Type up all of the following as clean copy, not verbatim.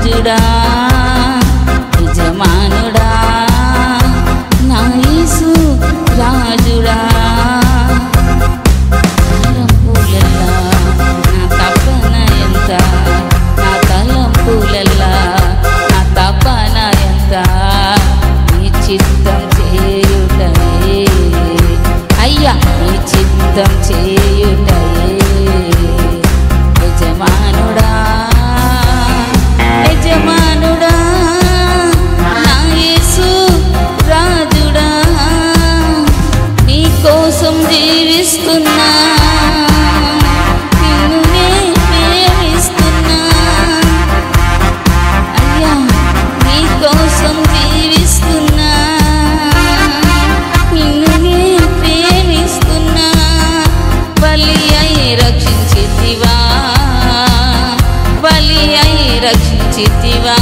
రాజుడా యజమానుడా నా యేసు రాజుడా తలంపులెల్లా నా తపన ఎంత నా తలంపులెల్లా నా తపన ఎంత నీ చిత్తం చేయుటయే అయ్యా నీ చిత్తం చేయుటయే యజమానుడా యజమానుడా నా యేసు రాజుడా నీ కోసం జీవిస్తున్నా నిన్నే ప్రేమిస్తున్నా అయ్యా నీ కోసం జీవిస్తున్నా నిన్నే ప్రేమిస్తున్నా బలి అయి రక్షించితివా బలి అయి రక్షించితివా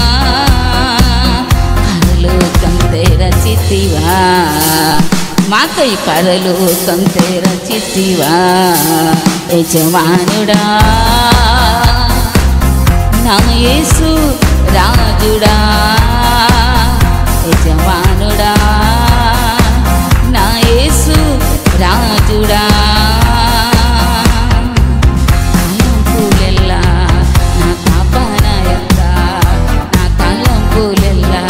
పరలోకం తెరచితివా మాకై పరలోకం తెరచితివా యజమానుడా నా యేసు రాజుడా యజమానుడా నా యేసు రాజుడా తలంపులెల్లా నా తపన ఎంత నా తలంపులెల్లా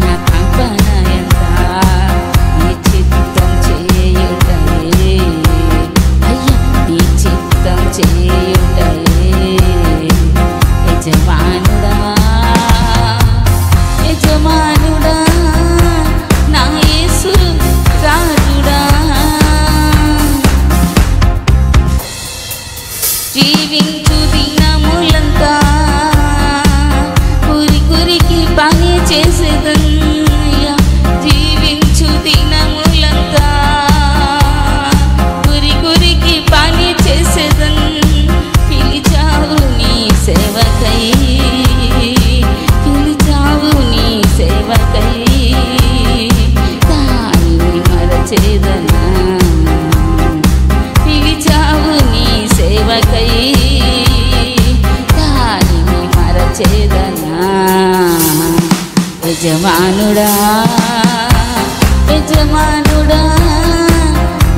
నా తపన ఎంత నీ చిత్తం చేయుటయే అయ్యా నీ చిత్తం చేయుటయే యజమానుడా యజమానుడా నా యేసు రాజుడా జీవించు దినములంతా కురికి పని చేసేదన్నయ్యా జీవించు దినములంతా కురికి పని చేసేదన్ పిలిచావు నీ సేవకై పిలిచావు నీ సేవకై దానిని మరచేదనా పిలిచావు నీ సేవకై దానిని మరచేదనా యజమానుడా యజమానుడా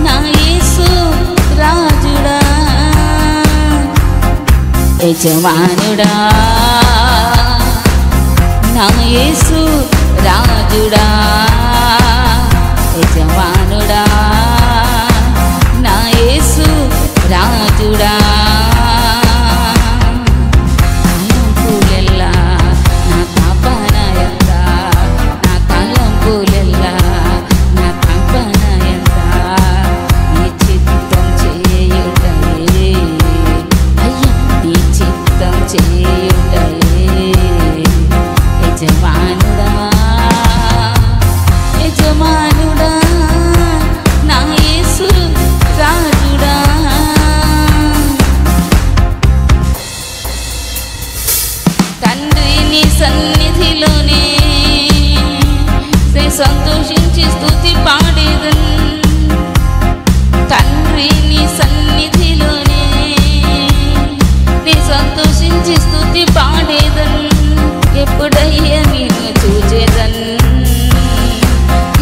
నా యేసు రాజుడా యజమానుడా నా యేసు రాజుడా యజమానుడా నా యేసు రాజుడా తలంపులెల్లా నా తపన ఎంత నా తలంపులెల్లా నా తపన ఎంత నీ చిత్తం చేయుటయే అయ్యా నీ చిత్తం చేయుటయే యజమానుడా యజమానుడా నా యేసు రాజుడా తండ్రి నీ సన్నిధిలోనే సంతోషించి స్తుతి పాడేదన్ తండ్రి నీ సన్నిధిలోనే నీ సంతోషించి స్తుతి పాడేదన్ ఎప్పుడయ్యా నిన్ను చూచేదన్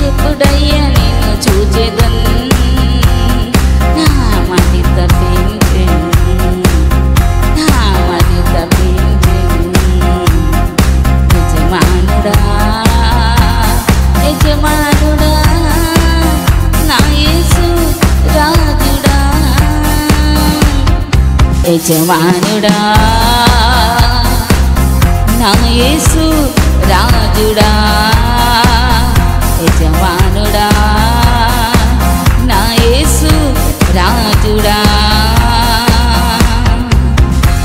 ఎప్పుడయ్యా నిన్ను చూచేదన్ నా మది తప్పించెను నా మది తప్పించెను యజమానుడా యజమానుడా నా యేసు రాజుడా యజమానుడా నా యేసు రాజుడా యజమానుడా నా యేసు రాజుడా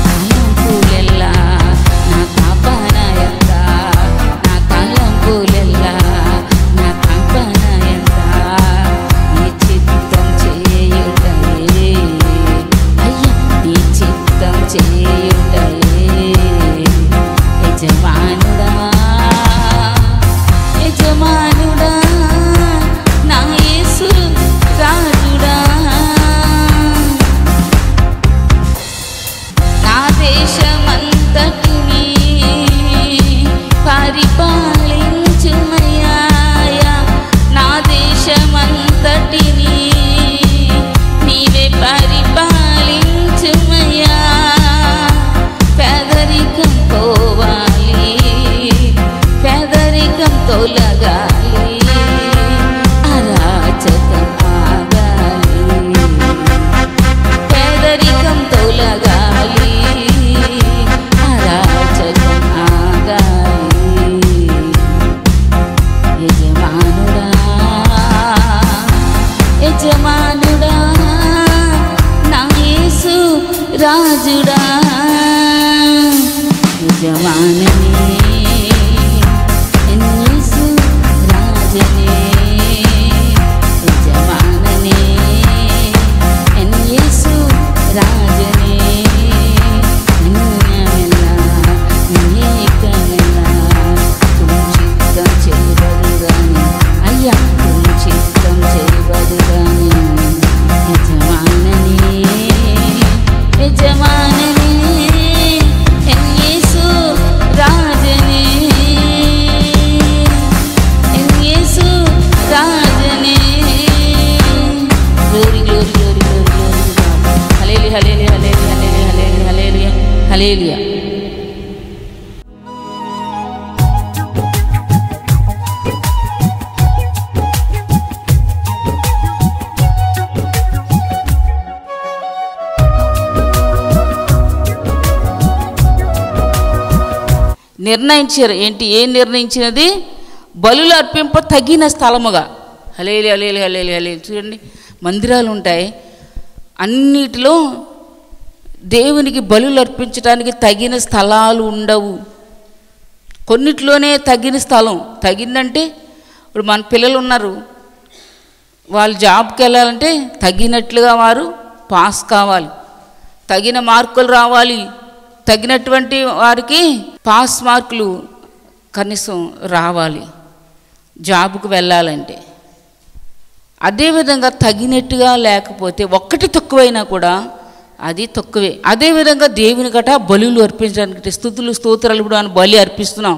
తలంపులెల్లా నా తపన ఎంత నా తలంపులెల్లా నా తపన ఎంత నీ చిత్తం చేయుటయే అయ్యా నీ చిత్తం చేయుటయే యజమానుడా యజమానుడా నా యేసు రాజుడా యజమాననే యేసు రాజనే యజమాననే యేసు రాజనే నిన్నమెల్ల నీకమెల్ల చిత్తం చేయబడుగాని అయ్యా చిత్తం చేయబడుగాని యజమాననే యజమాననే యేసు రాజనే యేసు రాజనే glory glory glory glory glory hallelujah hallelujah hallelujah hallelujah hallelujah. నిర్ణయించారు. ఏంటి? ఏం నిర్ణయించినది? బలులు అర్పింప తగిన స్థలముగా. హల్లెలూయా హల్లెలూయా హల్లెలూయా హల్లెలూయా. చూడండి, మందిరాలు ఉంటాయి, అన్నిటిలో దేవునికి బలులు అర్పించడానికి తగిన స్థలాలు ఉండవు. కొన్నిట్లోనే తగిన స్థలం. తగిందంటే ఇప్పుడు మన పిల్లలు ఉన్నారు, వాళ్ళు జాబ్కి వెళ్ళాలంటే తగినట్లుగా వారు పాస్ కావాలి, తగిన మార్కులు రావాలి, తగినటువంటి వారికి పాస్ మార్కులు కనీసం రావాలి జాబుకు వెళ్ళాలంటే. అదేవిధంగా తగినట్టుగా లేకపోతే ఒక్కటి తక్కువైనా కూడా అది తక్కువే. అదేవిధంగా దేవుని గట బలులు అర్పించడానికి స్తుతులు స్తోత్రాలు కూడా బలి అర్పిస్తున్నాం.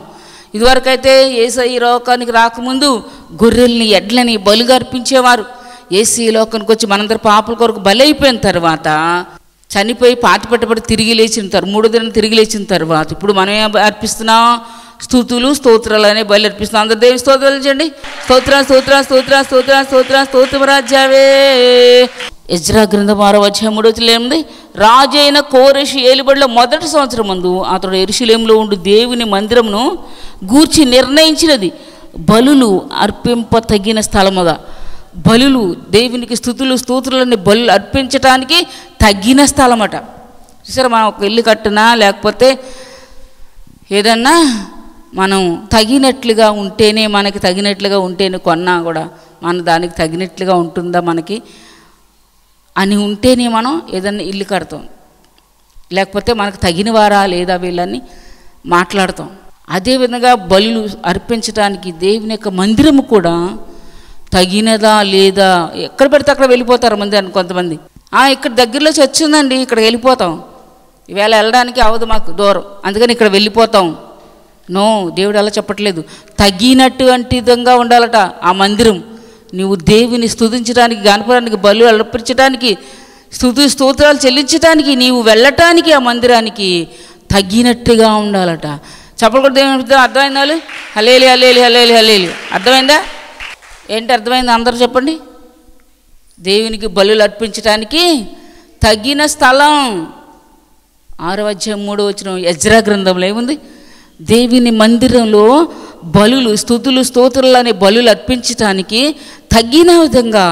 ఇదివరకైతే యేసయ్య ఈ లోకానికి రాకముందు గొర్రెల్ని ఎడ్లని బలుగా అర్పించేవారు. యేసు ఈ లోకానికి వచ్చి మనందరి పాపల కొరకు బలి అయిపోయిన తర్వాత, చనిపోయి పాతిపెట్టబడి తిరిగి లేచిన తర్వాత, 3వ దినం తిరిగి లేచిన తర్వాత ఇప్పుడు మనం ఏం అర్పిస్తున్నాం? స్తుతులు స్తోత్రాలు అనే బలి అర్పిస్తున్నాం. అందరు దేవుని స్తోత్రాలు చేయండి. స్తోత్ర స్తోత్ర స్తోత్ర స్తోత్ర స్తోత్ర స్తోత్రరాజ్యావే. ఎజ్రా గ్రంథం 6వ అధ్యాయం 3వ వచనంలో ఏముంది? రాజు అయిన కోరెషు ఏలుబడిలో మొదటి సంవత్సరం మందు అతడు యెరూషలేములో ఉండి దేవుని మందిరమును గూర్చి నిర్ణయించినది బలులు అర్పింప తగిన స్థలముగా. బలులు దేవునికి స్తుతులు స్తోత్రాలని బలు అర్పించడానికి తగిన స్థలమట. చూసారా, మనం ఒక ఇల్లు కట్టినా లేకపోతే ఏదన్నా మనం తగినట్లుగా ఉంటేనే, మనకి తగినట్లుగా ఉంటేనే కొన్నా కూడా మన దానికి తగినట్లుగా ఉంటుందా మనకి అని ఉంటేనే మనం ఏదన్నా ఇల్లు కడతాం. లేకపోతే మనకు తగిన వారా లేదా వీళ్ళని మాట్లాడతాం. అదేవిధంగా బలులు అర్పించడానికి దేవుని యొక్క మందిరము కూడా తగినదా లేదా, ఎక్కడ పెడితే అక్కడ వెళ్ళిపోతారు మందిరానికి కొంతమంది. ఇక్కడ దగ్గరలో చర్చ్ ఉందండి, ఇక్కడ వెళ్ళిపోతాం, ఈవేళ వెళ్ళడానికి అవదు మాకు దూరం, అందుకని ఇక్కడ వెళ్ళిపోతాం. నో, దేవుడు అలా చెప్పట్లేదు. తగినటువంటి విధంగా ఉండాలట ఆ మందిరం. నువ్వు దేవుని స్తుతించడానికి, గణపడానికి, బలు అర్పించడానికి, స్తోత్రాలు చెల్లించడానికి, నీవు వెళ్ళటానికి ఆ మందిరానికి తగినట్టుగా ఉండాలట. చెప్పలు కూడా దేవుని అర్థమైందా? Hallelujah hallelujah hallelujah hallelujah. అర్థమైందా? ఏంటి అర్థమైంది? అందరూ చెప్పండి. దేవునికి బలులు అర్పించడానికి తగిన స్థలం. 6వ అధ్యాయం 3వ వచనం ఎజ్రా గ్రంథంలో ఏముంది? దేవుని మందిరంలో బలులు, స్తుతులు స్తోత్రాలు అనే బలులు అర్పించడానికి తగిన విధంగా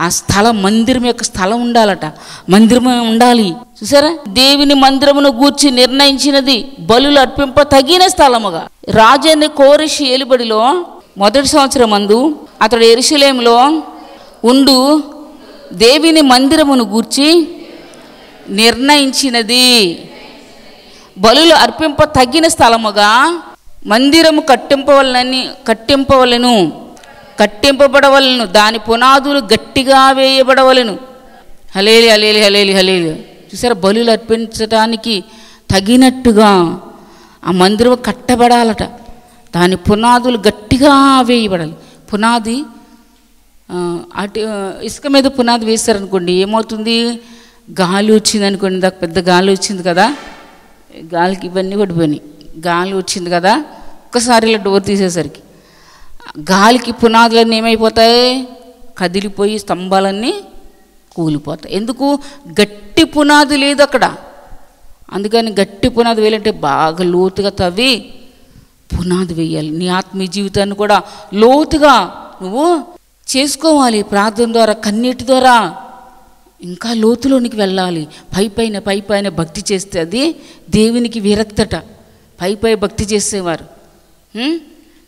ఆ స్థలం, మందిరం యొక్క స్థలం ఉండాలట. మందిరం ఉండాలి. చూసారా, దేవుని మందిరమును గూర్చి నిర్ణయించినది బలులు అర్పింప తగిన స్థలముగా. రాజైన కోరెషు ఏలుబడిలో మొదటి సంవత్సరం మందు అతడు యెరూషలేములో ఉండు దేవుని మందిరమును గూర్చి నిర్ణయించినది బలులు అర్పింప తగిన స్థలముగా. మందిరము కట్టింపబడవలను, దాని పునాదులు గట్టిగా వేయబడవలను. Hallelujah hallelujah hallelujah hallelujah. చూసారా, బలులు అర్పించడానికి తగినట్టుగా ఆ మందిరం కట్టబడాలట. దాని పునాదులు గట్టిగా వేయబడాలి. పునాది అటు ఇసుక మీద పునాది వేస్తారనుకోండి, ఏమవుతుంది? గాలి వచ్చింది అనుకోండి, దాకా పెద్ద గాలి వచ్చింది కదా, గాలికి ఇవన్నీ పడిపోయినాయి. గాలి వచ్చింది కదా, ఒక్కసారి ఇలా డోర్ తీసేసరికి గాలికి పునాదులన్నీ ఏమైపోతాయి? కదిలిపోయి స్తంభాలన్నీ కూలిపోతాయి. ఎందుకు? గట్టి పునాది లేదు అక్కడ. అందుకని గట్టి పునాది వేయాలంటే బాగా లోతుగా తవ్వి పునాది వేయాలి. నీ ఆత్మీయ జీవితాన్ని కూడా లోతుగా నువ్వు చేసుకోవాలి. ప్రార్థన ద్వారా, కన్నీటి ద్వారా ఇంకా లోతులోనికి వెళ్ళాలి. పై పైన భక్తి చేస్తే అది దేవునికి విరక్తట. పై భక్తి చేసేవారు.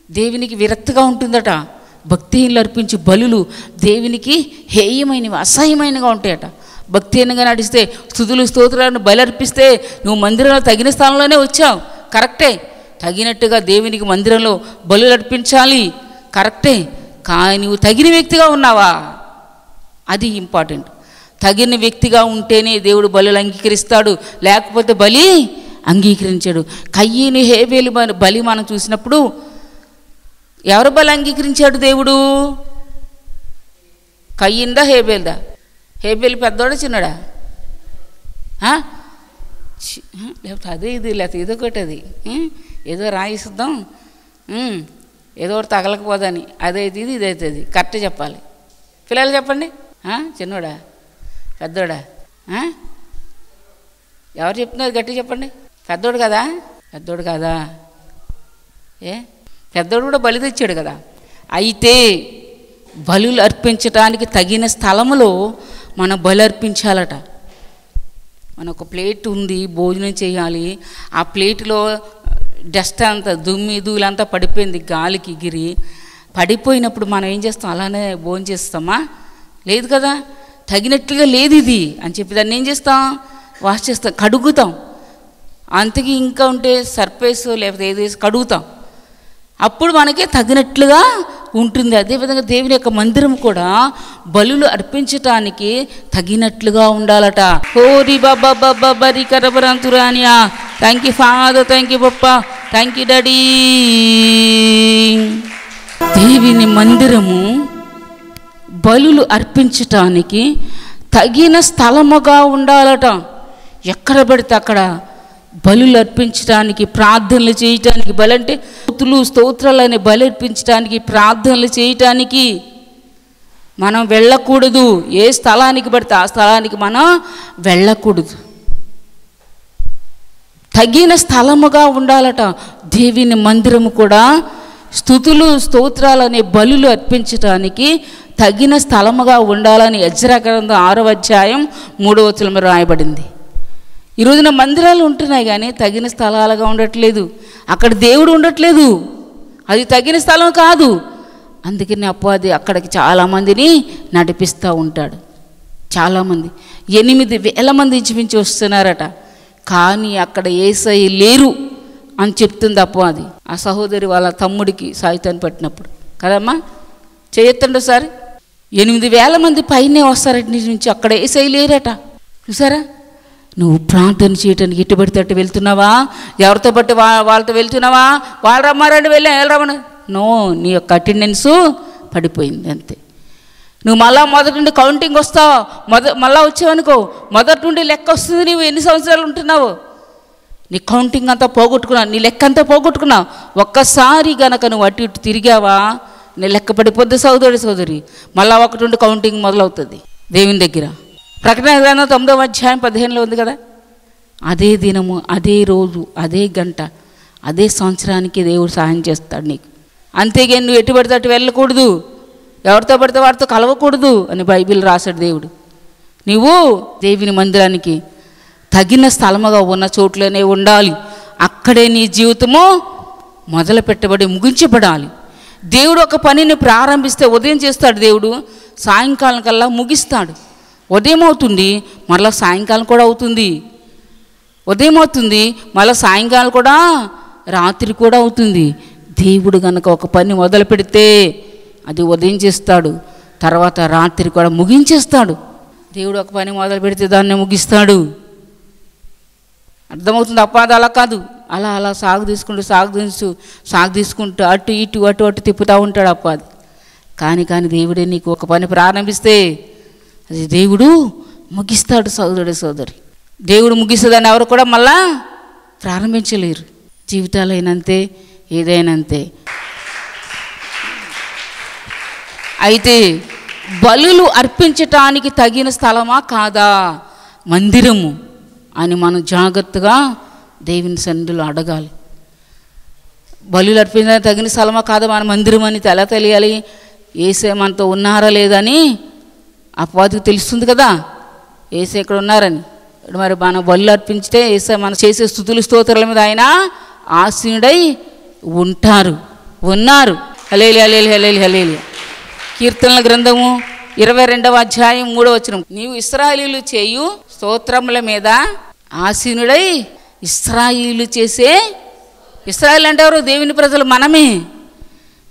దేవునికి విరక్తిగా ఉంటుందట. భక్తిహీనులు అర్పించే బలులు దేవునికి హేయమైనవి, అసహ్యమైనగా ఉంటాయట. భక్తిహీనంగా నడిస్తే, స్తుతులు స్తోత్రాలను బలి అర్పిస్తే నువ్వు మందిరంలో తగిన స్థానంలోనే వచ్చావు, కరెక్టే. తగినట్టుగా దేవునికి మందిరంలో బలులు అర్పించాలి, కరెక్టే. కానీ నువ్వు తగిన వ్యక్తిగా ఉన్నావా? అది ఇంపార్టెంట్. తగిన వ్యక్తిగా ఉంటేనే దేవుడు బలులు అంగీకరిస్తాడు, లేకపోతే బలి అంగీకరించాడు. కయ్యను హేబేలు బలి మనం చూసినప్పుడు ఎవరు బలి అంగీకరించాడు దేవుడు? కయ్యిందా హేబేల్దా? హేబేలు పెద్దోడా చిన్నడా? లేకపోతే అదే ఇది, లేకపోతే ఇదొకటి, అది ఏదో రాయిస్తాం, ఏదో ఒకటి తగలకపోదని, అదైతే ఇది, ఇదైతే అది. కరెక్ట్ చెప్పాలి. పిల్లలు చెప్పండి. చిన్నోడా పెద్దోడా? ఎవరు చెప్తున్నారు? గట్టి చెప్పండి. పెద్దోడు కదా? పెద్దోడు కదా? పెద్దోడు కూడా బలి తెచ్చాడు కదా. అయితే బలులు అర్పించడానికి తగిన స్థలములో మనం బలి అర్పించాలట. మనకు ప్లేట్ ఉంది, భోజనం చేయాలి. ఆ ప్లేట్లో డస్ట్ అంతా, దుమ్మి ధూళంతా పడిపోయింది, గాలికి ఎగిరి పడిపోయినప్పుడు మనం ఏం చేస్తాం? అలానే భోజనం చేస్తామా? లేదు కదా. తగినట్లుగా లేదు ఇది అని చెప్పి దాన్ని ఏం చేస్తాం? వాష్ చేస్తాం, కడుగుతాం. అంతకి ఇంకా ఉంటే సర్ఫేస్ లేకపోతే ఏదో కడుగుతాం. అప్పుడు మనకే తగినట్లుగా ఉంటుంది. అదేవిధంగా దేవుని యొక్క మందిరం కూడా బలులు అర్పించటానికి తగినట్లుగా ఉండాలట. హోరి బాబా బాబా బరి కరబరంతురానియా. Thank you father, thank you papa, thank you daddy. దేవుని మందిరము బలులు అర్పించటానికి తగిన స్థలముగా ఉండాలట. ఎక్కడ పడితే అక్కడ బలులు అర్పించడానికి, ప్రార్థనలు చేయటానికి, బలి అంటే స్తోత్రాలు అనే బలి అర్పించడానికి, ప్రార్థనలు చేయటానికి మనం వెళ్ళకూడదు. ఏ స్థలానికి పడితే ఆ స్థలానికి మనం వెళ్ళకూడదు. తగిన స్థలముగా ఉండాలట. దేవుని మందిరము కూడా స్తుతులు స్తోత్రాలు అనే బలులు అర్పించటానికి తగిన స్థలముగా ఉండాలని ఎజ్రా గ్రంథం 6వ అధ్యాయం 3వ వచనంలో రాయబడింది. ఈ రోజున మందిరాలు ఉంటున్నాయి కానీ తగిన స్థలాలుగా ఉండట్లేదు. అక్కడ దేవుడు ఉండట్లేదు, అది తగిన స్థలం కాదు. అందుకని అపవాది అక్కడికి చాలామందిని నడిపిస్తూ ఉంటాడు. చాలామంది 8,000 మంది ఇంచుమించి వస్తున్నారట. కానీ అక్కడ యేసయ్య లేరు అని చెప్తుంది అపవాది. ఆ సహోదరి వాళ్ళ తమ్ముడికి సాయితాన్ని పట్టినప్పుడు కదమ్మా, చేయొత్తండి సార్. 8,000 మంది పైనే వస్తారట నుంచి, అక్కడ యేసయ్య లేరట. చూసారా? నువ్వు ప్రార్థన చేయటానికి ఎట్టుబడితే అట్టు వెళ్తున్నావా? ఎవరితో బట్టి వాళ్ళతో వెళ్తున్నావా? వాళ్ళు రమ్మారండి, వెళ్ళా రమ్మని. నో, నీ యొక్క అటెండెన్సు పడిపోయింది అంతే. నువ్వు మళ్ళా మొదటి నుండి కౌంటింగ్ వస్తావు, మళ్ళా వచ్చావనుకో, మొదటి నుండి లెక్క వస్తుంది. నువ్వు ఎన్ని సంవత్సరాలు ఉంటున్నావు? నీ కౌంటింగ్ అంతా పోగొట్టుకున్నావు, నీ లెక్క అంతా పోగొట్టుకున్నావు. ఒక్కసారి గనక నువ్వు అటు ఇటు తిరిగావా, నీ లెక్క పడిపోద్ది సోదరి. మళ్ళా ఒకటి నుండి కౌంటింగ్ మొదలవుతుంది దేవుని దగ్గర. ప్రకటన గ్రంథం 9వ అధ్యాయం 15లో ఉంది కదా. అదే దినము, అదే రోజు, అదే గంట, అదే సంవత్సరానికి దేవుడు సహాయం చేస్తాడు నీకు. అంతేగాని నువ్వు ఎటు పడితే అటు వెళ్ళకూడదు, ఎవరితో పడితే వారితో కలవకూడదు అని బైబిల్ రాశాడు దేవుడు. నువ్వు దేవుని మందిరానికి తగిన స్థలముగా ఉన్న చోట్లోనే ఉండాలి. అక్కడే నీ జీవితము మొదలు పెట్టబడి ముగించబడాలి. దేవుడు ఒక పనిని ప్రారంభిస్తే ఉదయం చేస్తాడు దేవుడు, సాయంకాలం కల్లా ముగిస్తాడు. ఉదయం అవుతుంది, మళ్ళీ సాయంకాలం కూడా అవుతుంది. ఉదయం అవుతుంది, మళ్ళీ సాయంకాలం కూడా, రాత్రి కూడా అవుతుంది. దేవుడు కనుక ఒక పని మొదలు పెడితే అది ఉదయం చేస్తాడు, తర్వాత రాత్రి కూడా ముగించేస్తాడు. దేవుడు ఒక పని మొదలు పెడితే దాన్ని ముగిస్తాడు. అర్థమవుతుంది? అపవాది అలా కాదు, అలా సాగు తీసుకుంటూ అటు ఇటు తిప్పుతూ ఉంటాడు అపవాది. కానీ దేవుడే నీకు ఒక పని ప్రారంభిస్తే అది దేవుడు ముగిస్తాడు సోదరి. దేవుడు ముగిస్తుందని ఎవరు కూడా మళ్ళా ప్రారంభించలేరు. జీవితాలైనంతే, ఏదైనంతే. అయితే బలులు అర్పించటానికి తగిన స్థలమా కాదా మందిరము అని మనం జాగ్రత్తగా దేవుని సన్నిధిలో అడగాలి. బలులు అర్పించడానికి తగిన స్థలమా కాదా మన మందిరం అని ఎలా తెలియాలి? యేసే మనతో ఉన్నారా లేదని అపవాదికి తెలుస్తుంది కదా, యేసే ఇక్కడ ఉన్నారని. మరి మనం బలులు అర్పించితే యేసే మనం చేసే స్తుతులు స్తోత్రాల మీద ఆయన ఆసీనుడై ఉన్నారు. హల్లెలూయా హల్లెలూయా హల్లెలూయా హల్లెలూయా. కీర్తనల గ్రంథము 22వ అధ్యాయం 3వ వచనం, నీవు ఇశ్రాయేలీయులు చేయు స్తోత్రముల మీద ఆసీనుడై ఇశ్రాయేలీయులు చేసే, ఇశ్రాయేలు అంటే ఎవరు? దేవుని ప్రజలు, మనమే.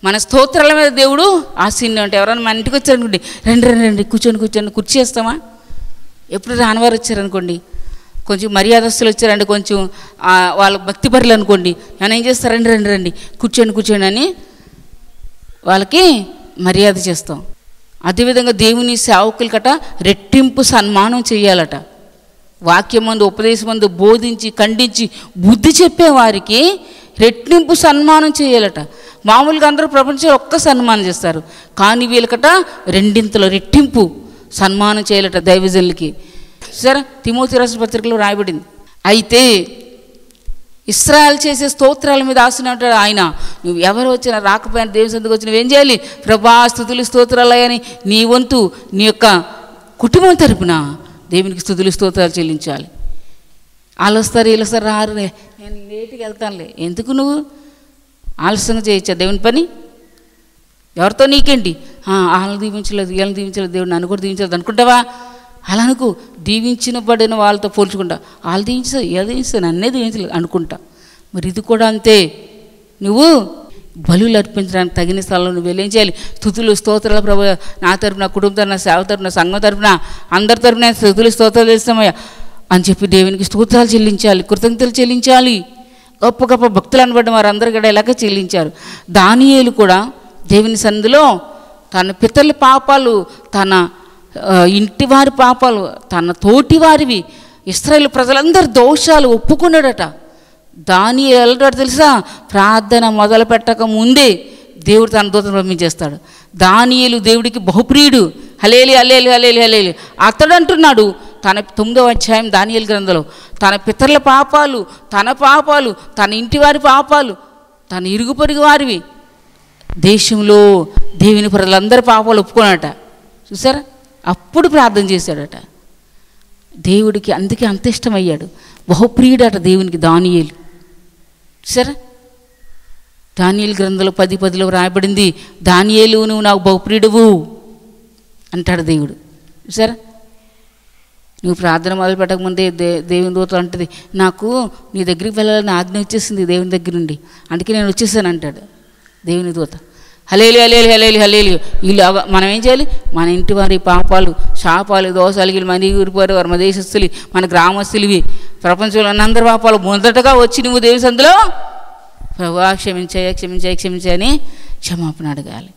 మన స్తోత్రాల మీద దేవుడు ఆసీనుడు. అంటే ఎవరైనా మన ఇంటికి వచ్చారనుకోండి, రండి కూర్చొని కుర్చీ చేస్తామా? ఎప్పుడు రానివారు వచ్చారనుకోండి, కొంచెం మర్యాదస్తులు వచ్చారండి, కొంచెం వాళ్ళ భక్తిపరులు అనుకోండి, నేను ఏం చేస్తారు? రండి కూర్చోండి అని వాళ్ళకి మర్యాద చేస్తాం. అదేవిధంగా దేవుని సేవకులు కట రెట్టింపు సన్మానం చేయాలట. వాక్యమందు ఉపదేశమందు బోధించి ఖండించి బుద్ధి చెప్పేవారికి రెట్టింపు సన్మానం చేయాలట. మామూలుగా అందరూ ప్రపంచంలో ఒక్క సన్మానం చేస్తారు, కానీ వీళ్ళకట రెండింతలో రెట్టింపు సన్మానం చేయాలట దైవజనులకి. సరే, తిమోతి రాసిన పత్రికలో రాయబడింది. అయితే ఇశ్రాయేలు చేసే స్తోత్రాల మీద ఆశనే ఉంటాడు ఆయన. నువ్వు ఎవరు వచ్చినా రాకపోయినా దేవుని సన్నిధికి వచ్చినా ఏం చేయాలి? ప్రభా స్తుతులు స్తోత్రాలయని నీ వంతు నీ యొక్క కుటుంబం తరపున దేవునికి స్తుతులు స్తోత్రాలు చెల్లించాలి. వాళ్ళు వస్తారు వీళ్ళు వస్తారు, రారు, నేను లేటుగా వెళ్తానులే. ఎందుకు నువ్వు ఆలస్యంగా చేయొచ్చా దేవుని పని? ఎవరితో నీకేంటి? వాళ్ళని దీవించలేదు, వీళ్ళని దీవించలేదు, దేవుడు నన్ను కూడా దీవించలేదు అనుకుంటావా? అలా అనుకో. దీవించబడిన వాళ్ళతో పోల్చుకుంటా, వాళ్ళు దీవించదు, వీళ్ళు దీవించదు, నన్నే దీవించలేదు అనుకుంటా. మరి ఇది కూడా అంతే. నువ్వు బలులు అర్పించడానికి తగిన స్థలంలో నువ్వు ఏం చేయాలి? స్తుతులు స్తోత్రాల ప్రభు, నా తరపున, కుటుంబ తరపున, సేవ తరపున, సంఘం తరపున, అందరి తరపున స్తుతులు స్తోత్రాలు చేస్తామయ్యా అని చెప్పి దేవునికి స్తోత్రాలు చెల్లించాలి, కృతజ్ఞతలు చెల్లించాలి. గొప్ప గొప్ప భక్తులు అనబడ్డ వారందరూ కూడా ఇలాగే చెల్లించారు. దానియేలు కూడా దేవుని సన్నిధిలో తన పితరుల పాపాలు, తన ఇంటి వారి పాపాలు, తన తోటి వారివి, ఇశ్రాయేలు ప్రజలందరి దోషాలు ఒప్పుకున్నాడట. దానియేలు ఎలాంటి తెలుసా? ప్రార్థన మొదలు పెట్టక ముందే దేవుడు తన దూతను పంపించేస్తాడు. దానియేలు దేవుడికి బహుప్రియుడు. హల్లెలూయా హల్లెలూయా హల్లెలూయా హల్లెలూయా. అతడు అంటున్నాడు తన 9వ అధ్యాయం దానియేలు గ్రంథంలో, తన పితరుల పాపాలు, తన ఇంటి వారి పాపాలు, తన ఇరుగు పొరుగు వారివి, దేశంలో దేవుని ప్రజలందరి పాపాలు ఒప్పుకున్నాడట. చూసారా? అప్పుడు ప్రార్థన చేశాడట దేవుడికి. అందుకే అంత ఇష్టమయ్యాడు, బహుప్రియుడట దేవునికి దానియేలు. సరే, దానియేలు గ్రంథంలో 10:10లో రాయబడింది, దానియేలు నువ్వు నాకు బహుప్రియుడువు అంటాడు దేవుడు. సరే, నువ్వు ప్రార్థన మొదలు పెట్టకముందే దేవుని దూత అంటుంది, నాకు నీ దగ్గరికి వెళ్ళాలని ఆజ్ఞ వచ్చేసింది దేవుని దగ్గర నుండి, అందుకే నేను వచ్చేసాను అంటాడు దేవుని దూత. హల్లెలూయా హల్లెలూయా హల్లెలూయా హల్లెలూయా. వీళ్ళు మనం ఏం చేయాలి? మన ఇంటి వారి పాపాలు, శాపాలు, దోషాలు, మన ఊరిపోయారు వారు, మన దేశస్తులు, మన గ్రామస్తులివి, ప్రపంచంలో అందరి పాపాలు మొదటగా వచ్చి నువ్వు దేవుని సందులో ప్రభువా క్షమించాయని క్షమాపణ అడగాలి.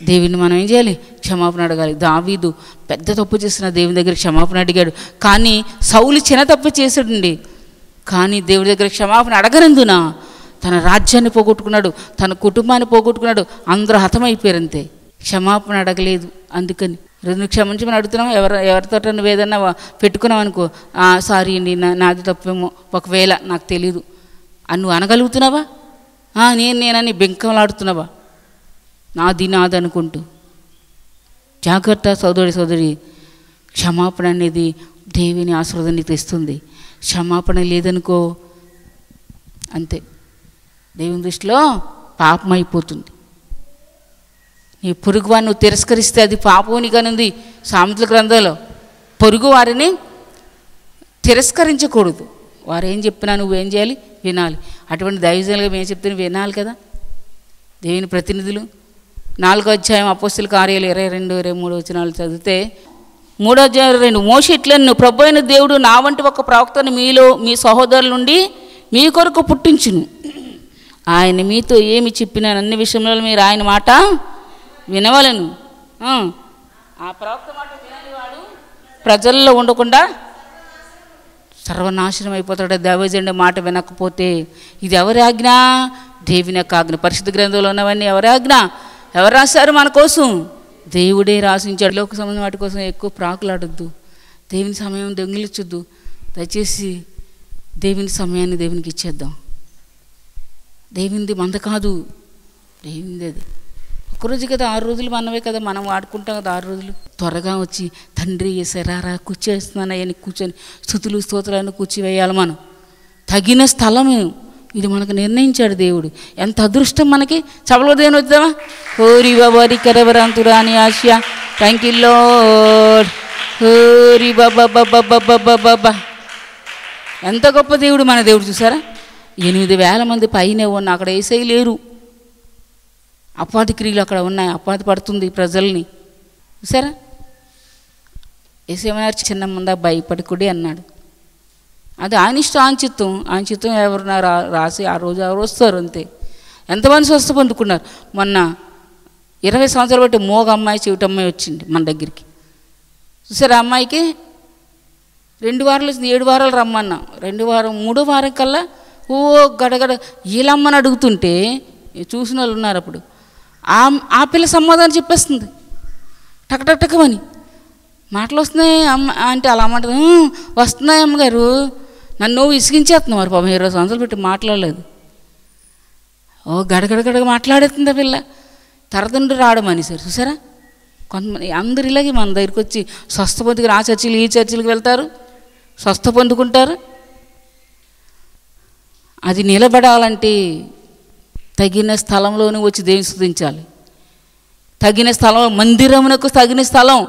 దేవుని మనం ఏం చేయాలి? క్షమాపణ అడగాలి. దావీదు పెద్ద తప్పు చేసిన దేవుని దగ్గర క్షమాపణ అడిగాడు, కానీ సౌలు చిన్న తప్పు చేసాడండి. కానీ దేవుడి దగ్గర క్షమాపణ అడగనందున తన రాజ్యాన్ని పోగొట్టుకున్నాడు, తన కుటుంబాన్ని పోగొట్టుకున్నాడు, అందరూ హతమైపోయారంతే. క్షమాపణ అడగలేదు. అందుకని నువ్వు క్షమించమని అడుగుతున్నావు. ఎవరితో నువ్వు ఏదన్నా పెట్టుకున్నావు అనుకో, సారీ అండి నాది తప్పేమో, ఒకవేళ నాకు తెలీదు అని నువ్వు అనగలుగుతున్నావా? నేనని బెంకంలాడుతున్నావా? నాది అనుకుంటూ. జాగ్రత్త సోదరి, క్షమాపణ అనేది దేవుని ఆశీర్వాదాన్ని తెస్తుంది. క్షమాపణ లేదనుకో అంతే, దేవుని దృష్టిలో పాపం అయిపోతుంది. నీ పొరుగు వారిని నువ్వు తిరస్కరిస్తే అది పాపం కానుంది సామెతల గ్రంథంలో. పొరుగు వారిని తిరస్కరించకూడదు. వారు ఏం చెప్పినా నువ్వేం చేయాలి? వినాలి. అటువంటి దైవజనులుగా మేము చెప్తే వినాలి కదా. దేవుని ప్రతినిధులు 4వ అధ్యాయం అపోస్తలుల కార్యాలు 22, 23 వచనాలు చదివితే, 3వ అధ్యాయం 22, మోషే ఇట్లనెను, ప్రభు అయిన దేవుడు నా వంటి ఒక ప్రవక్తను మీలో మీ సహోదరుల నుండి మీ కొరకు పుట్టించును. ఆయన మీతో ఏమి చెప్పినా అన్ని విషయంలో మీరు ఆయన మాట వినవలను. ఆ ప్రవక్త మాట విననివాడు ప్రజల్లో ఉండకుండా సర్వనాశనం అయిపోతాడు. దైవజనుడి మాట వినకపోతే. ఇది ఎవరి ఆజ్ఞ? దేవుని యొక్క ఆజ్ఞ. పరిశుద్ధ గ్రంథంలో ఉన్నవన్నీ ఎవరి ఆజ్ఞ? ఎవరు రాశారు మన కోసం? దేవుడే రాసించాడు. లోక సంబంధం వాటి కోసం ఎక్కువ ప్రాకులాడొద్దు, దేవుని సమయం దొంగిలించొద్దు. దయచేసి దేవుని సమయాన్ని దేవునికి ఇచ్చేద్దాం. దేవునిది మంద కాదు, దేవునిది అది. ఒక్కరోజు కదా, 6 రోజులు మనవే కదా, మనం వాడుకుంటాం కదా 6 రోజులు. త్వరగా వచ్చి తండ్రి ఎసరారా కూర్చేస్తున్నాను అని కూర్చొని స్తుతులు స్తోత్రాలను కూర్చివేయాలి. మనం తగిన స్థలము ఇది మనకు నిర్ణయించాడు దేవుడు. ఎంత అదృష్టం మనకి. చవలదేని వద్దామా? హోరి బాబారి కరవరాంతురా అని ఆశ. Thank you lord. హోరి బాబా బాబా బాబా బాబా. ఎంత గొప్ప దేవుడు మన దేవుడు. చూసారా, 8,000 మంది పైనే ఉన్న అక్కడ ఏసై లేరు. అపాధి క్రియలు అక్కడ ఉన్నాయి, అపాధి పడుతుంది ప్రజల్ని. చూసారా, ఏసేమన్నారు, చిన్న ముందా భయపడకుడి అన్నాడు. అది ఆయన ఇష్టం, ఆయన చిత్తం ఎవరన్నా రాసి ఆ రోజు ఎవరు వస్తారు అంతే. ఎంతమంది స్వస్థ పొందుకున్నారు. మొన్న 20 సంవత్సరాలు బట్టి మోగ అమ్మాయి, చెవిటమ్మాయి వచ్చింది మన దగ్గరికి. చూసారా, అమ్మాయికి 2 వారాలు వచ్చింది. 7 వారాలు రమ్మన్నా. 3వ వారం కల్లా గడగడ వీళ్ళమ్మని అడుగుతుంటే చూసిన వాళ్ళు ఉన్నారు. అప్పుడు ఆ పిల్ల సమాధానం చెప్పేస్తుంది టకటకమని. మాటలు వస్తున్నాయి అమ్మ అంటే అలా మాట వస్తున్నాయి అమ్మగారు, నన్ను విసిగించేస్తున్నావు. మరి పాపం 20 సంవత్సరాలు పెట్టి మాట్లాడలేదు. గడగడగడగ మాట్లాడేస్తుంది ఆ పిల్ల. తరదండ్రులు రావడం అనేసారు. చూసారా, కొంతమంది అందరు ఇలాగే మన దగ్గరికి వచ్చి స్వస్థ పొందుకుని ఆ చర్చిలు ఈ చర్చిలకు వెళ్తారు, స్వస్థ పొందుకుంటారు. అది నిలబడాలంటే తగిన స్థలంలోనే వచ్చి దేవుని స్తుతించాలి. తగిన స్థలం, మందిరమునకు తగిన స్థలం.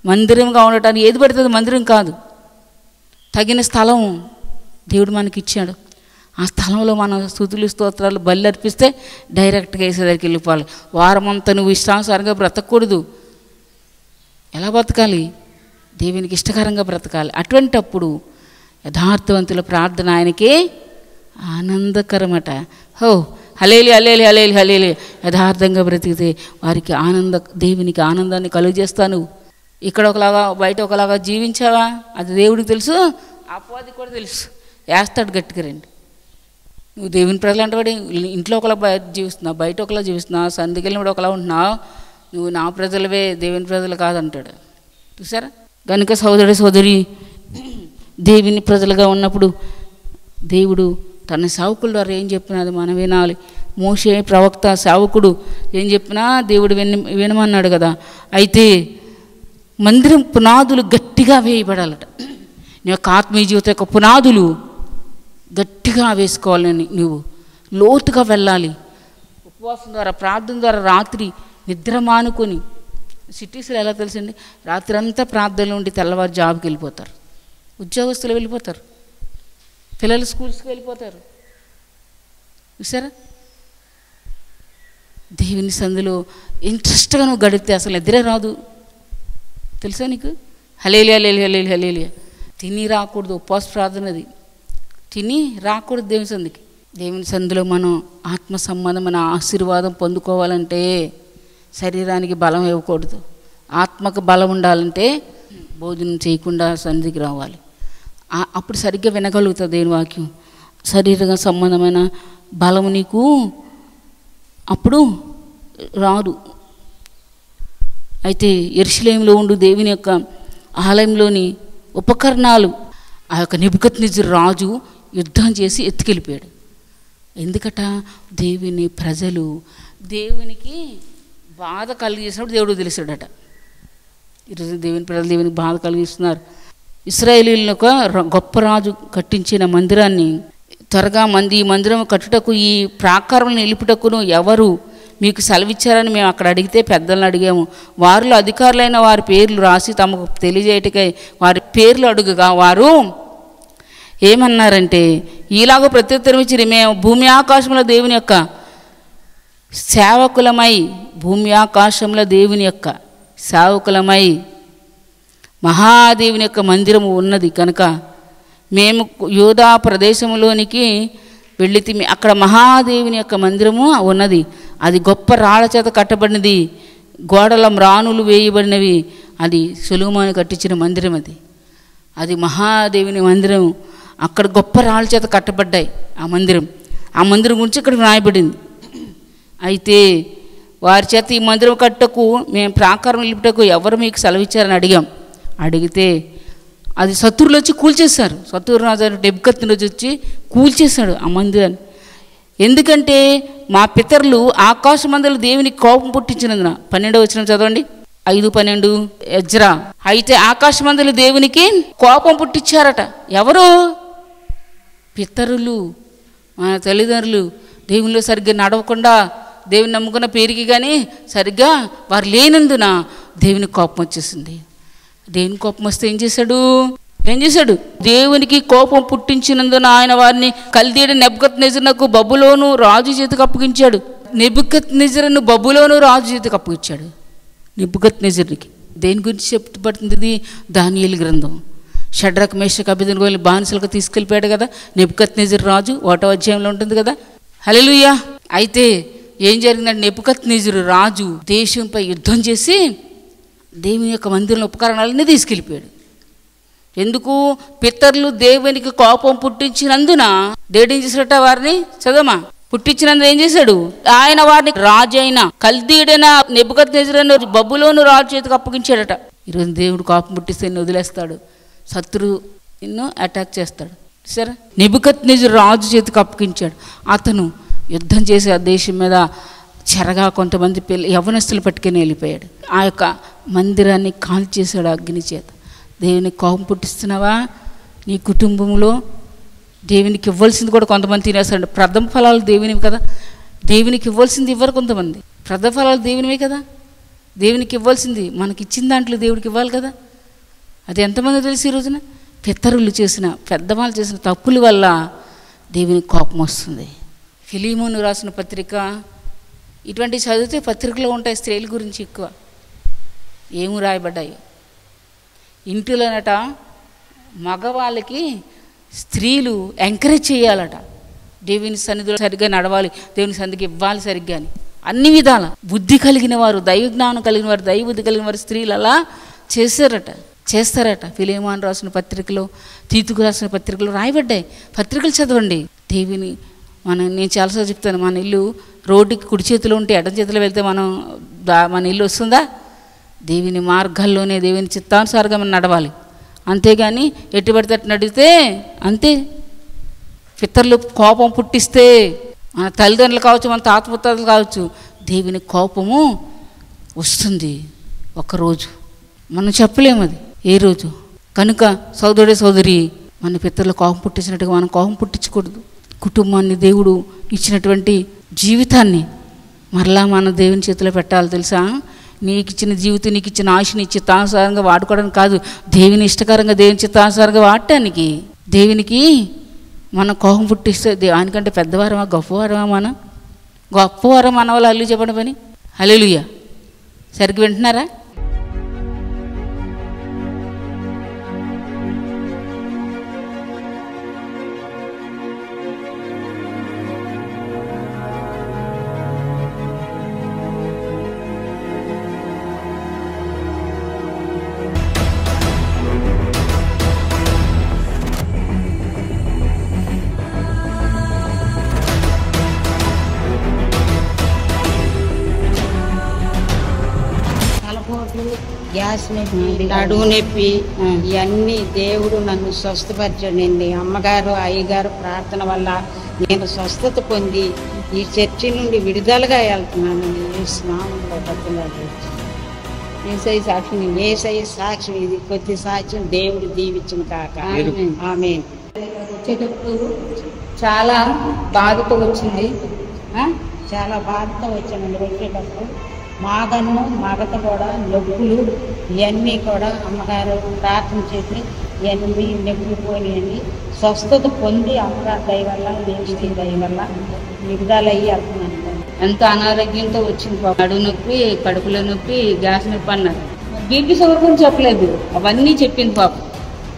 మందిరంగా ఉండటానికి ఏది పడుతుంది, మందిరం కాదు. తగిన స్థలం దేవుడు మనకి ఇచ్చాడు. ఆ స్థలంలో మన స్తుతులు స్తోత్రాలు బలి అర్పిస్తే డైరెక్ట్గా వేసే దగ్గరికి వెళ్ళిపోవాలి. వారమంతా నువ్వు ఇష్టానుసారంగా బ్రతకూడదు. ఎలా బ్రతకాలి? దేవునికి ఇష్టకరంగా బ్రతకాలి. అటువంటప్పుడు యథార్థవంతుల ప్రార్థన ఆయనకే ఆనందకరమట. హలేలి హలేలి హలేలి హలేలి. యథార్థంగా బ్రతికితే వారికి దేవునికి ఆనందాన్ని కలుగజేస్తాను. ఇక్కడ ఒకలాగా బయట ఒకలాగా జీవించావా అది దేవుడికి తెలుసు, అపవాదికి కూడా తెలుసు. వేస్తాడు గట్టిగా. రండి, నువ్వు దేవుని ప్రజలు అంటే వాడు ఇంట్లో ఒకలా జీవిస్తున్నావు, బయట ఒకలా జీవిస్తున్నావు, సంధికెళ్ళిన కూడా ఒకలా ఉంటున్నావు, నువ్వు నా ప్రజలవే దేవుని ప్రజలు కాదంటాడు. చూసారా, కనుక సోదరి దేవుని ప్రజలుగా ఉన్నప్పుడు దేవుడు తన సేవకుల ద్వారా ఏం చెప్పినా అది మనం వినాలి. మోషే ప్రవక్త సేవకుడు ఏం చెప్పినా దేవుడు వినమన్నాడు కదా. అయితే మందిరం పునాదులు గట్టిగా వేయబడాలట. నీ యొక్క ఆత్మీయ జీవితం యొక్క పునాదులు గట్టిగా వేసుకోవాలని నువ్వు లోతుగా వెళ్ళాలి. ఉపవాసం ద్వారా, ప్రార్థన ద్వారా రాత్రి నిద్ర మానుకొని. సిటీస్లో ఎలా తెలుసండి, రాత్రి అంతా ప్రార్థనలు ఉండి తెల్లవారు జాబ్కి వెళ్ళిపోతారు, ఉద్యోగస్తులు వెళ్ళిపోతారు, పిల్లలు స్కూల్స్కి వెళ్ళిపోతారు. చూసారా, దేవుని సందులో ఇంట్రెస్ట్గా నువ్వు గడిపితే అసలు నిద్రే రాదు. తెలుసా నీకు? Hallelujah hallelujah hallelujah hallelujah. తిని రాకూడదు, ఉపవాస ప్రార్థనది. తిని రాకూడదు దేవుని సందుకి. దేవుని సందులో మనం ఆత్మ సంబంధమైన ఆశీర్వాదం పొందుకోవాలంటే శరీరానికి బలం ఇవ్వకూడదు. ఆత్మకు బలం ఉండాలంటే భోజనం చేయకుండా సంధికి రావాలి. అప్పుడు సరిగ్గా వినగలుగుతుంది దేవుని వాక్యం. శరీర సంబంధమైన బలము నీకు అప్పుడు రాదు. అయితే యెరూషలేములో ఉండు దేవుని యొక్క ఆలయంలోని ఉపకరణాలు ఆ యొక్క నెబుకద్నెజరు రాజు యుద్ధం చేసి ఎత్తుకెళ్ళిపోయాడు. ఎందుకట? దేవుని ప్రజలు దేవునికి బాధ కలిగిస్తున్నప్పుడు దేవుడు తెలిసాడట. ఈరోజు దేవుని ప్రజలు దేవునికి బాధ కలిగిస్తున్నారు. ఇశ్రాయేలీయులను ఒక గొప్ప రాజు కట్టించిన మందిరాన్ని త్వరగా ఈ మందిరం కట్టుటకు, ఈ ప్రాకారం నిలుపుటకును ఎవరు మీకు సెలవిచ్చారని మేము అక్కడ అడిగితే పెద్దలను అడిగాము. వారిలో అధికారులైన వారి పేర్లు రాసి తమకు తెలియజేయటకై వారి పేర్లు అడుగుగా వారు ఏమన్నారంటే, ఈలాగ ప్రత్యుత్తరం ఇచ్చిరి, మేము భూమి ఆకాశంలో దేవుని యొక్క సేవకులమై, భూమి ఆకాశంలో దేవుని యొక్క సేవకులమై మహాదేవుని యొక్క మందిరము ఉన్నది కనుక మేము యూదా ప్రదేశంలోనికి వెళ్ళితిమి. అక్కడ మహాదేవుని యొక్క మందిరము ఉన్నది. అది గొప్ప రాళ్ల చేత కట్టబడినది, గోడల మ్రానులు వేయబడినవి. అది సొలొమోను కట్టించిన మందిరం. అది మహాదేవుని మందిరం. అక్కడ గొప్ప రాళ్ళ చేత కట్టబడ్డాయి ఆ మందిరం. ఆ మందిరం గురించి ఇక్కడ రాయబడింది. అయితే వారి చేత ఈ మందిరం కట్టకు, మేము ప్రాకారం నిలుపుటకు ఎవరు మీకు సెలవిచ్చారని అడిగితే అది శత్రువులు వచ్చి కూల్చేశారు. శత్రువు రాజు నెబుకద్నెజరు వచ్చి కూల్చేశాడు ఆ మందిరాన్ని. ఎందుకంటే మా పితరులు ఆకాశమందలి దేవునికి కోపం పుట్టించినందున. 12వ వచనం చదవండి, 5:12 ఎజ్రా. అయితే ఆకాశమందలి దేవునికి కోపం పుట్టించారట. ఎవరు? పితరులు. మన తల్లిదండ్రులు దేవునిలో సరిగ్గా నడవకుండా దేవుని నమ్ముకున్న పేరుకి కానీ సరిగ్గా వారు లేనందున దేవుని కోపం వచ్చేసింది. దేవుని కోపం వస్తే ఏం చేశాడు? దేవునికి కోపం పుట్టించినందున ఆయన వారిని కల్దీయుడైన నెబుకద్నెజరునకు బబులోను రాజు చేతికి అప్పగించాడు. నెబుకద్నెజరును బబులోను రాజు చేతికి అప్పగించాడు. నెబుకద్నెజరునికి దేని గురించి చెప్పబడుతుంది? ఇది దానియేలు గ్రంథం. షడ్రక్ మేషక్ అబేద్నెగోలు బానిసలకు తీసుకెళ్ళిపోయాడు కదా నెబుకద్నెజరు రాజు. 1వ అధ్యాయంలో ఉంటుంది కదా. హల్లెలూయా. అయితే ఏం జరిగిందంటే నెబుకద్నెజరు రాజు దేశంపై యుద్ధం చేసి దేవుని యొక్క మందిరంలో ఉపకరణాలన్నీ తీసుకెళ్ళిపోయాడు. ఎందుకు? పితరులు దేవునికి కోపం పుట్టించినందున దేవుడు ఏం చేశాడట? వారిని చదవమా పుట్టించినందున ఏం చేశాడు? ఆయన వారిని రాజు అయిన కల్దీయుడైన నెబుకద్నెజరును బబులోను రాజు చేతికి అప్పగించాడట. ఈరోజు దేవుడు కోపం పుట్టిస్తే నిన్ను వదిలేస్తాడు, శత్రువు నిన్ను అటాక్ చేస్తాడు. సరే, నెబుకద్నెజరు రాజు చేతికి అప్పగించాడు. అతను యుద్ధం చేసి ఆ దేశం మీద చెరగా కొంతమంది యవ్వనస్తులు పట్టుకుని వెళ్ళిపోయాడు. ఆ యొక్క మందిరాన్ని కాల్చేశాడు అగ్ని చేత. దేవునికి కోపం పుట్టిస్తున్నావా? నీ కుటుంబంలో దేవునికి ఇవ్వాల్సింది కూడా కొంతమంది తినేస్తాడు. ప్రథమ ఫలాలు దేవునివి కదా, దేవునికి ఇవ్వాల్సింది ఇవ్వరు కొంతమంది. ప్రథమ ఫలాలు దేవునివే కదా, దేవునికి ఇవ్వాల్సింది మనకి ఇచ్చిన దాంట్లో దేవుడికి ఇవ్వాలి కదా. అది ఎంతమంది తెలిసి ఈ రోజున పితరులు చేసిన పెద్దవాళ్ళు చేసిన తప్పుల వల్ల దేవునికి కోపం వస్తుంది. ఫిలీమోను రాసిన పత్రిక ఇటువంటి చదివితే పత్రికలో ఉంటాయి స్త్రీల గురించి ఎక్కువ. ఏమి రాయబడ్డాయి? ఇంటిలోనట మగవాళ్ళకి స్త్రీలు ఎంకరేజ్ చేయాలట. దేవుని సన్నిధిలో సరిగ్గా నడవాలి, దేవుని సన్నిధికి ఇవ్వాలి సరిగ్గా అని. అన్ని విధాల బుద్ధి కలిగిన వారు, దైవజ్ఞానం కలిగిన వారు, దైవ బుద్ధి కలిగిన వారు స్త్రీలు అలా చేస్తారట. ఫిలీమోను రాసిన పత్రికలో, తీతుకు రాసిన పత్రికలో రాయబడ్డాయి. పత్రికలు చదవండి. దేవుని నేను చాలాసార్లు చెప్తాను, మన ఇల్లు రోడ్డుకి కుడి చేతిలో ఉంటే ఎడం చేతిలో వెళ్తే మన ఇల్లు వస్తుందా? దేవుని మార్గాల్లోనే దేవుని చిత్తానుసారంగా మనం నడవాలి. అంతేగాని ఎటు పడితే అటు నడిగితే అంతే. పితరులు కోపం పుట్టిస్తే మన తల్లిదండ్రులు కావచ్చు, మన తాత ముత్తాతలు కావచ్చు, దేవుని కోపము వస్తుంది ఒకరోజు. మనం చెప్పలేము అది ఏ రోజు. కనుక సోదరి మన పితరులు కోపం పుట్టించినట్టుగా మనం కోపం పుట్టించకూడదు. కుటుంబాన్ని, దేవుడు ఇచ్చినటువంటి జీవితాన్ని మరలా మన దేవుని చేతిలో పెట్టాలి. తెలుసా? నీకు ఇచ్చిన జీవితం, నీకు ఇచ్చిన ఆశని చిత్తానుసారంగా వాడుకోవడానికి కాదు, దేవుని ఇష్టకరంగా దేవుని చిత్తానుసారంగా వాడటానికి. దేవునికి మనం కోపం పుట్టిస్తే దానికంటే పెద్దవారమా గొప్పవారమా? గొప్పవారం మన వాళ్ళు అల్లు చెప్పండి పని. హల్లెలూయా. సరిగ్గా వింటున్నారా? గ్యాస్ నొప్పి, నడుము నొప్పి, ఇవన్నీ దేవుడు నన్ను స్వస్థపరచండి. అమ్మగారు, అయ్యగారు ప్రార్థన వల్ల నేను స్వస్థత పొంది ఈ చర్చి నుండి విడుదలగా వెళ్తున్నానండి. స్నామంలో బతులాడు ఏసయ్య సాక్షి, ఏసయ్య సాక్షి. ఇది కొద్ది సాక్ష్యం దేవుడు దీవించిన కాక. ఆమేన్. వచ్చేటప్పుడు చాలా బాధతో వచ్చింది, చాలా బాధతో వచ్చానండి. వచ్చేటప్పుడు మగత కూడా నొప్పులు ఇవన్నీ కూడా అమ్మగారు ప్రార్థన చేసి ఇవన్నీ నొప్పులు పోయినాయండి. స్వస్థత పొంది అమ్మగారు దయ వల్ల, దేవుడి దయ వల్ల విడుదలయ్యి వెళ్తున్నాను. ఎంత అనారోగ్యంతో వచ్చింది పాప. నడుము నొప్పి, కడుపులో నొప్పి, గ్యాస్ నొప్పి అన్నారు. బీపీ షుగర్ గురించి చెప్పలేదు, అవన్నీ చెప్పింది పాప.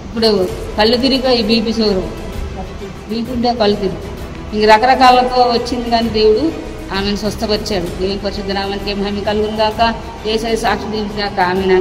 ఇప్పుడు కళ్ళు తిరిగా ఈ బీపీ షుగర్, బీపీ ఉంటే కళ్ళు తిరిగి ఇంక రకరకాలతో వచ్చింది. కానీ దేవుడు ఆమెను స్వస్థపరిచాడు. దేవుని పరిశుద్ధ నామానికి మహిమ కలుగును గాక. యేసయ్య సాక్షి దీవించుగాక. ఆమేన్.